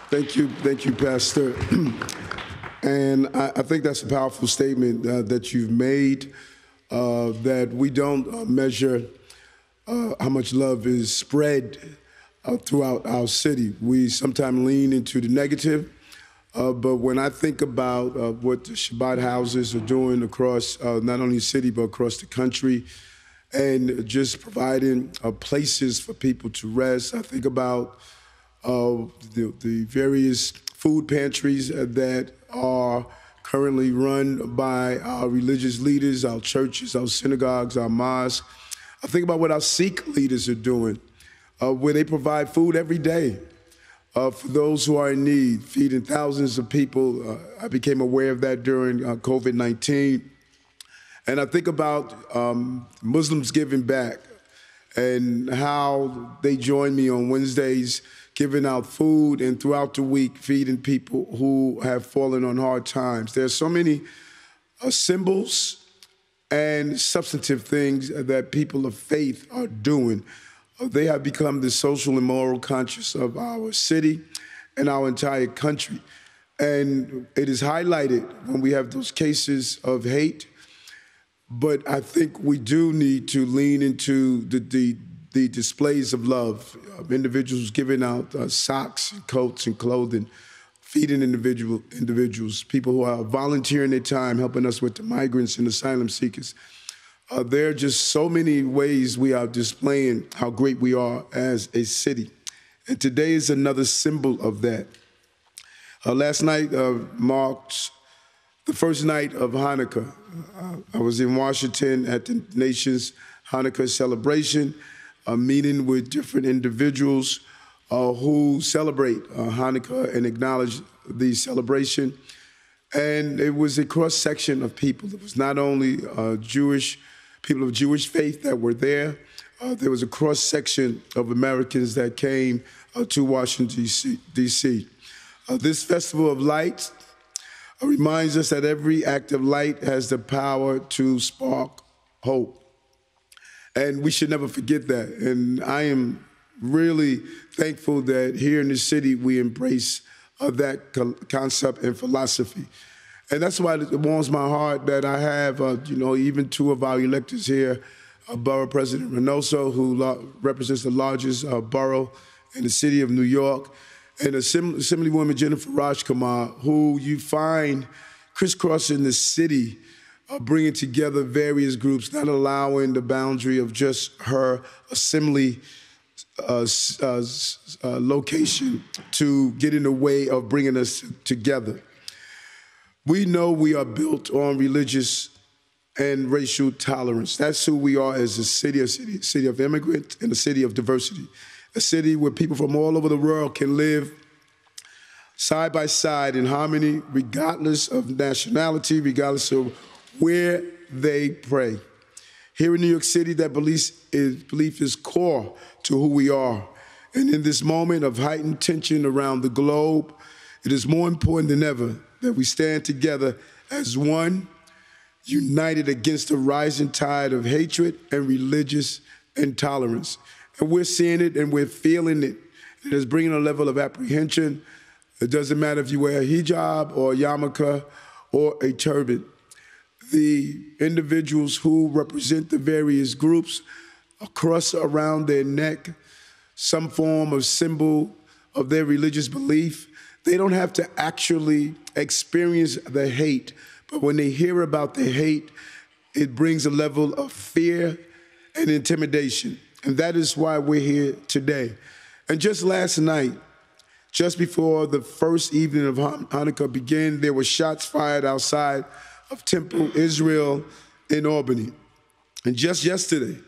Thank you, Pastor. And I think that's a powerful statement that you've made, that we don't measure how much love is spread throughout our city. We sometimes lean into the negative, but when I think about what the Shabbat houses are doing across not only the city, but across the country, and just providing places for people to rest, I think about the various food pantries that are currently run by our religious leaders, our churches, our synagogues, our mosques. I think about what our Sikh leaders are doing, where they provide food every day for those who are in need, feeding thousands of people. I became aware of that during COVID-19. And I think about Muslims giving back and how they join me on Wednesdays giving out food, and throughout the week feeding people who have fallen on hard times. There's so many symbols and substantive things that people of faith are doing. They have become the social and moral conscience of our city and our entire country. And it is highlighted when we have those cases of hate. But I think we do need to lean into the displays of love, individuals giving out socks and coats and clothing, feeding individuals, people who are volunteering their time, helping us with the migrants and asylum seekers. There are just so many ways we are displaying how great we are as a city. And today is another symbol of that. Last night marked the first night of Hanukkah. I was in Washington at the nation's Hanukkah celebration, meeting with different individuals who celebrate Hanukkah and acknowledge the celebration. And it was a cross-section of people. It was not only people of Jewish faith that were there. There was a cross-section of Americans that came to Washington, D.C. This Festival of Lights reminds us that every act of light has the power to spark hope. And we should never forget that. And I am really thankful that here in the city we embrace that concept and philosophy. And that's why it warms my heart that I have, even two of our electors here, Borough President Reynoso, who represents the largest borough in the city of New York, and Assemblywoman Jennifer Rajkumar, who you find crisscrossing the city, bringing together various groups, not allowing the boundary of just her assembly location to get in the way of bringing us together. We know we are built on religious and racial tolerance. That's who we are as a city of immigrants and a city of diversity, a city where people from all over the world can live side by side in harmony, regardless of nationality, regardless of where they pray. Here in New York City, that belief is core to who we are. And in this moment of heightened tension around the globe, it is more important than ever that we stand together as one, united against the rising tide of hatred and religious intolerance. And we're seeing it and we're feeling it. It is bringing a level of apprehension. It doesn't matter if you wear a hijab or a yarmulke or a turban. The individuals who represent the various groups cross around their neck some form of symbol of their religious belief. They don't have to actually experience the hate, but when they hear about the hate, it brings a level of fear and intimidation. And that is why we're here today. And just last night, just before the first evening of Hanukkah began, there were shots fired outside of Temple Israel in Albany. And just yesterday,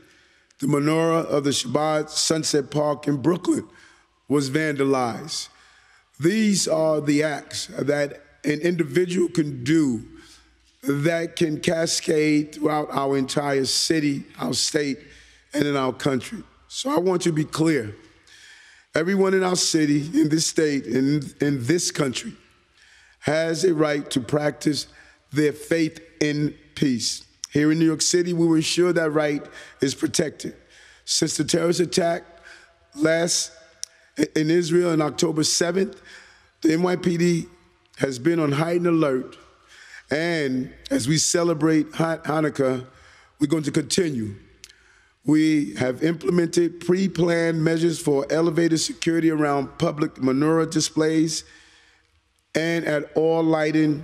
the menorah of the Shabbat Sunset Park in Brooklyn was vandalized. These are the acts that an individual can do that can cascade throughout our entire city, our state, and in our country. So I want to be clear. Everyone in our city, in this state, in this country, has a right to practice their faith in peace. Here in New York City, we will ensure that right is protected. Since the terrorist attack in Israel on October 7th, The NYPD has been on heightened alert, and as we celebrate Hanukkah, we're going to continue. We have implemented pre-planned measures for elevated security around public menorah displays and at all lighting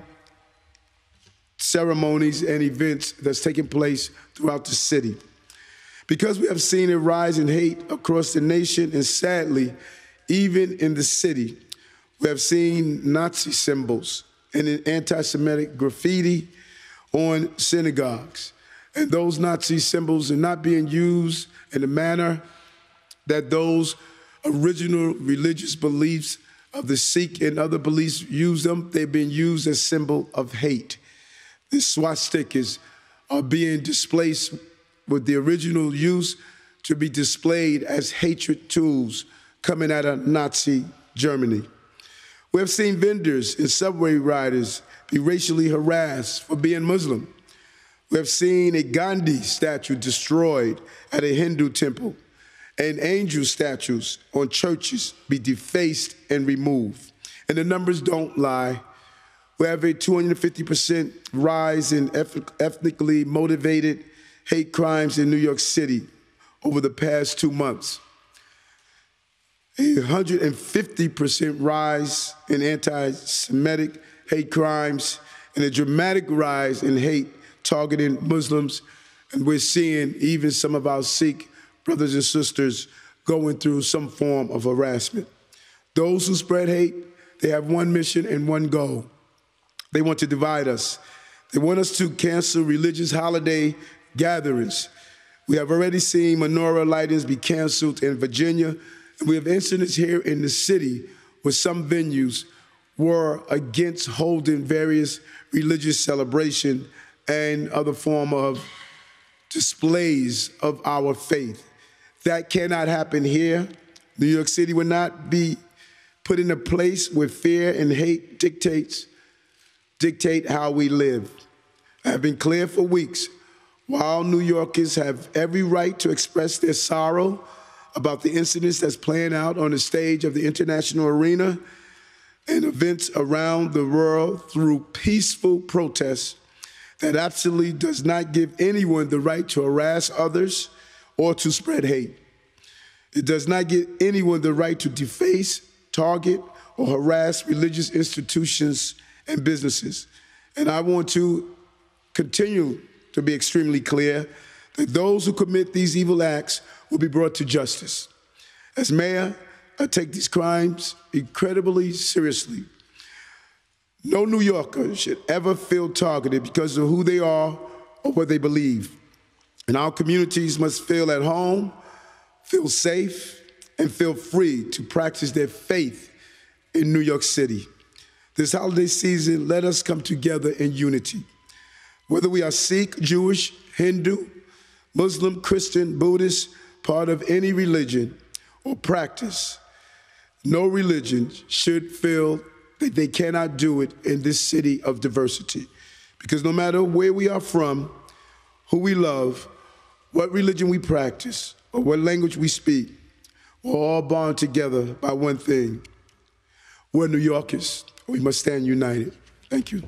ceremonies and events that's taking place throughout the city. Because we have seen a rise in hate across the nation, and sadly, even in the city, we have seen Nazi symbols and anti-Semitic graffiti on synagogues. And those Nazi symbols are not being used in the manner that those original religious beliefs of the Sikh and other beliefs use them. They've been used as symbol of hate. The swastikas are being displaced with the original use to be displayed as hatred tools coming out of Nazi Germany. We have seen vendors and subway riders be racially harassed for being Muslim. We have seen a Gandhi statue destroyed at a Hindu temple, and angel statues on churches be defaced and removed. And the numbers don't lie. We have a 250% rise in ethnically motivated hate crimes in New York City over the past 2 months. A 150% rise in anti-Semitic hate crimes, and a dramatic rise in hate targeting Muslims. And we're seeing even some of our Sikh brothers and sisters going through some form of harassment. Those who spread hate, they have one mission and one goal. They want to divide us. They want us to cancel religious holiday gatherings. We have already seen menorah lightings be canceled in Virginia, and we have incidents here in the city where some venues were against holding various religious celebration and other form of displays of our faith. That cannot happen here. New York City will not be put in a place where fear and hate dictate how we live. I have been clear for weeks. While New Yorkers have every right to express their sorrow about the incidents that's playing out on the stage of the international arena and events around the world through peaceful protests, that absolutely does not give anyone the right to harass others or to spread hate. It does not give anyone the right to deface, target, or harass religious institutions and businesses. And I want to continue to be extremely clear that those who commit these evil acts will be brought to justice. As mayor, I take these crimes incredibly seriously. No New Yorker should ever feel targeted because of who they are or what they believe. And our communities must feel at home, feel safe, and feel free to practice their faith in New York City. This holiday season, let us come together in unity. Whether we are Sikh, Jewish, Hindu, Muslim, Christian, Buddhist, part of any religion or practice, no religion should feel that they cannot do it in this city of diversity. Because no matter where we are from, who we love, what religion we practice, or what language we speak, we're all bound together by one thing. We're New Yorkers. We must stand united. Thank you.